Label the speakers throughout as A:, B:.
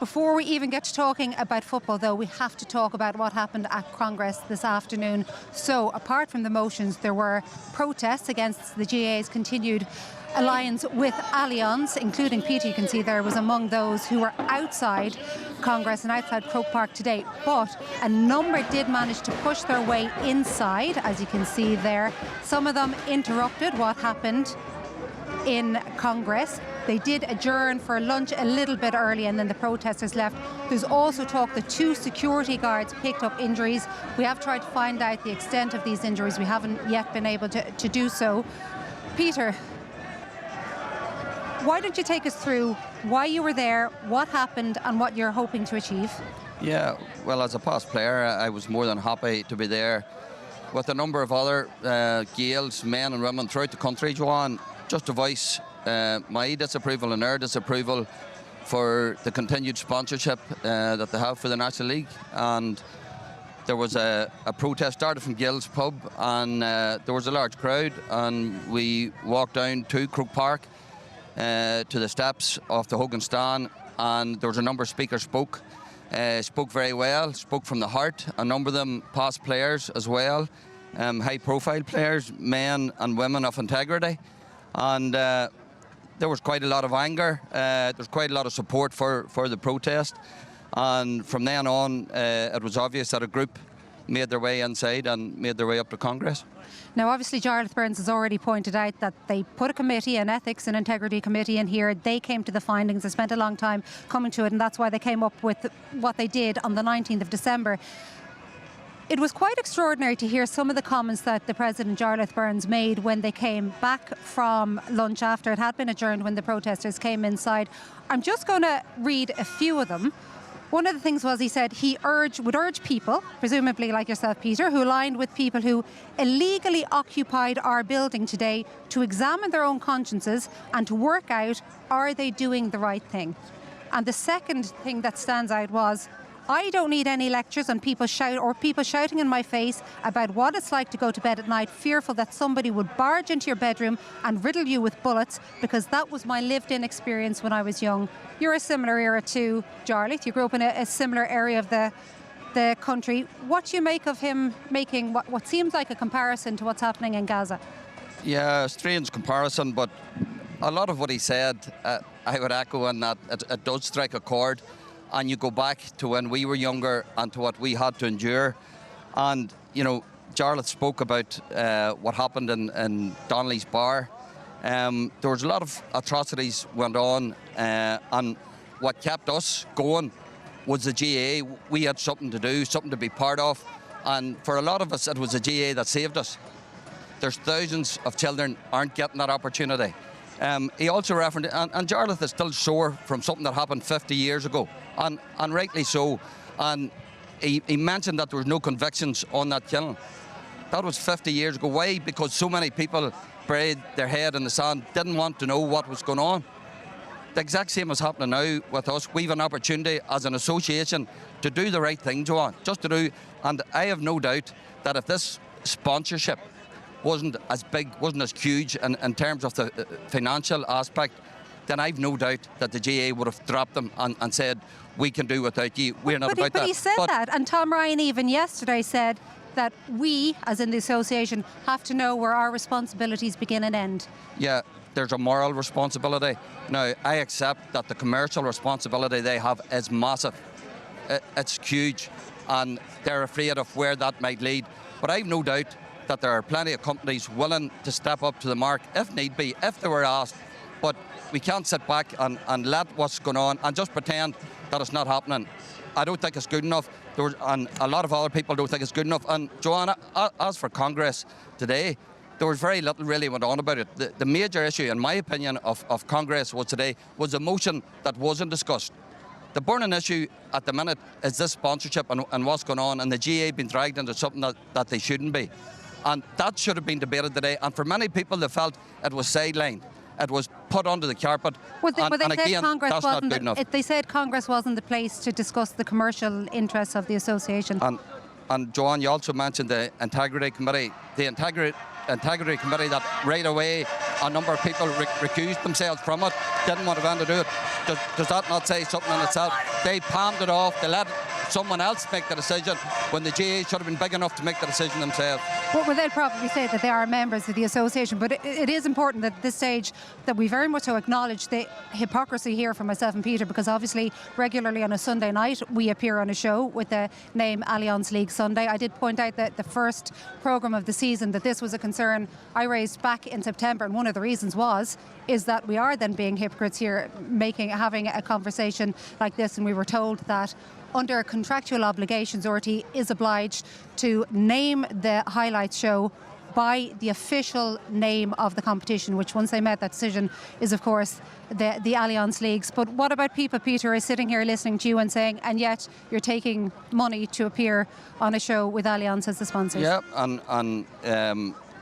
A: Before we even get to talking about football, though, we have to talk about what happened at Congress this afternoon. So, apart from the motions, there were protests against the GAA's continued alliance with Allianz, including Peter, you can see there, was among those who were outside Congress and outside Croke Park today. But a number did manage to push their way inside, as you can see there. Some of them interrupted what happened in Congress. They did adjourn for lunch a little bit early and then the protesters left. There's also talk that 2 security guards picked up injuries. We have tried to find out the extent of these injuries. We haven't yet been able to do so. Peter, why don't you take us through why you were there, what happened and what you're hoping to achieve?
B: Yeah, well, as a past player, I was more than happy to be there with a number of other Gaels, men and women throughout the country, Joanne, just to voice my disapproval and their disapproval for the continued sponsorship that they have for the National League. And there was a protest started from Gill's pub, and there was a large crowd, and we walked down to Croke Park to the steps of the Hogan stand, and there was a number of speakers spoke very well, spoke from the heart. A number of them past players as well, high profile players, men and women of integrity. And there was quite a lot of anger. There was quite a lot of support for the protest. And from then on, it was obvious that a group made their way inside and made their way up to Congress.
A: Now, obviously, Jarlath Burns has already pointed out that they put a committee, an ethics and integrity committee in here. They came to the findings. They spent a long time coming to it, and that's why they came up with what they did on the 19th of December. It was quite extraordinary to hear some of the comments that the President, Jarlath Burns, made when they came back from lunch after it had been adjourned, when the protesters came inside. I'm just going to read a few of them. One of the things was he said he would urge people, presumably like yourself, Peter, who aligned with people who illegally occupied our building today, to examine their own consciences and to work out, are they doing the right thing? And the second thing that stands out was, I don't need any lectures on people shouting in my face about what it's like to go to bed at night, fearful that somebody would barge into your bedroom and riddle you with bullets, because that was my lived-in experience when I was young. You're a similar era to Jarlath. You grew up in a similar area of the country. What do you make of him making what seems like a comparison to what's happening in Gaza?
B: Yeah, a strange comparison, but a lot of what he said, I would echo in that it does strike a chord. And you go back to when we were younger and to what we had to endure. And, you know, Jarlath spoke about what happened in Donnelly's bar. There was a lot of atrocities went on, and what kept us going was the GAA. We had something to do, something to be part of, and for a lot of us, it was the GAA that saved us. There's thousands of children aren't getting that opportunity. He also referenced, and Jarlath is still sore from something that happened 50 years ago, and rightly so. And he mentioned that there was no convictions on that killing. That was 50 years ago. Why? Because so many people buried their head in the sand, didn't want to know what was going on. The exact same is happening now with us. We have an opportunity as an association to do the right thing, Joanne, just to do. And I have no doubt that if this sponsorship wasn't as big, wasn't as huge in terms of the financial aspect, then I've no doubt that the GAA would have dropped them and said, we can do without you. We're not about that.
A: But he said that, and Tom Ryan even yesterday said that we, as in the association, have to know where our responsibilities begin and end.
B: Yeah, there's a moral responsibility. Now, I accept that the commercial responsibility they have is massive. It's huge, and they're afraid of where that might lead. But I've no doubt that there are plenty of companies willing to step up to the mark if need be, if they were asked. But we can't sit back and let what's going on and just pretend that it's not happening. I don't think it's good enough. And a lot of other people don't think it's good enough. And Joanna, as for Congress today, there was very little really went on about it. The major issue, in my opinion, of Congress was today was a motion that wasn't discussed. The burning issue at the minute is this sponsorship and what's going on, and the GAA being dragged into something that they shouldn't be. And that should have been debated today. And for many people, they felt it was sidelined. It was put under the carpet.
A: Well, and again, that's not
B: good enough.
A: They said Congress wasn't the place to discuss the commercial interests of the association.
B: And Joanne, you also mentioned the Integrity Committee. The Integrity integrity committee that right away a number of people recused themselves from it, didn't want to go on to do it. Does that not say something in itself? They palmed it off, they let someone else make the decision when the GA should have been big enough to make the decision themselves.
A: Well, they'll probably say that they are members of the association, but it is important at this stage that we very much so acknowledge the hypocrisy here from myself and Peter, because obviously regularly on a Sunday night we appear on a show with the name Allianz League Sunday. I did point out that the first programme of the season that this was a concern I raised back in September, and one of the reasons is that we are then being hypocrites here, having a conversation like this, and we were told that under contractual obligations, RTÉ is obliged to name the highlights show by the official name of the competition, which once they made that decision is, of course, the Allianz Leagues. But what about people, Peter, is sitting here listening to you and saying, and yet you're taking money to appear on a show with Allianz as the sponsors?
B: Yeah, and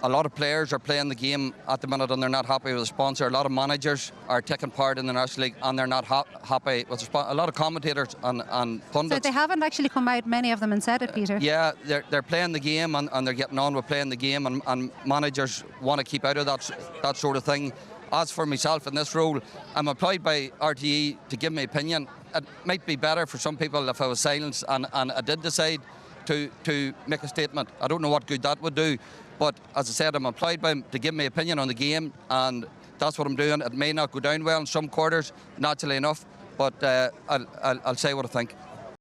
B: a lot of players are playing the game at the minute and they're not happy with the sponsor. A lot of managers are taking part in the National League and they're not happy with the sponsor. A lot of commentators and pundits.
A: So they haven't actually come out, many of them, and said it, Peter? Yeah,
B: they're playing the game and they're getting on with playing the game, and managers want to keep out of that sort of thing. As for myself in this role, I'm employed by RTÉ to give my opinion. It might be better for some people if I was silenced and I did decide to make a statement. I don't know what good that would do. But as I said, I'm employed by him to give my opinion on the game, and that's what I'm doing. It may not go down well in some quarters, naturally enough, but I'll say what I think.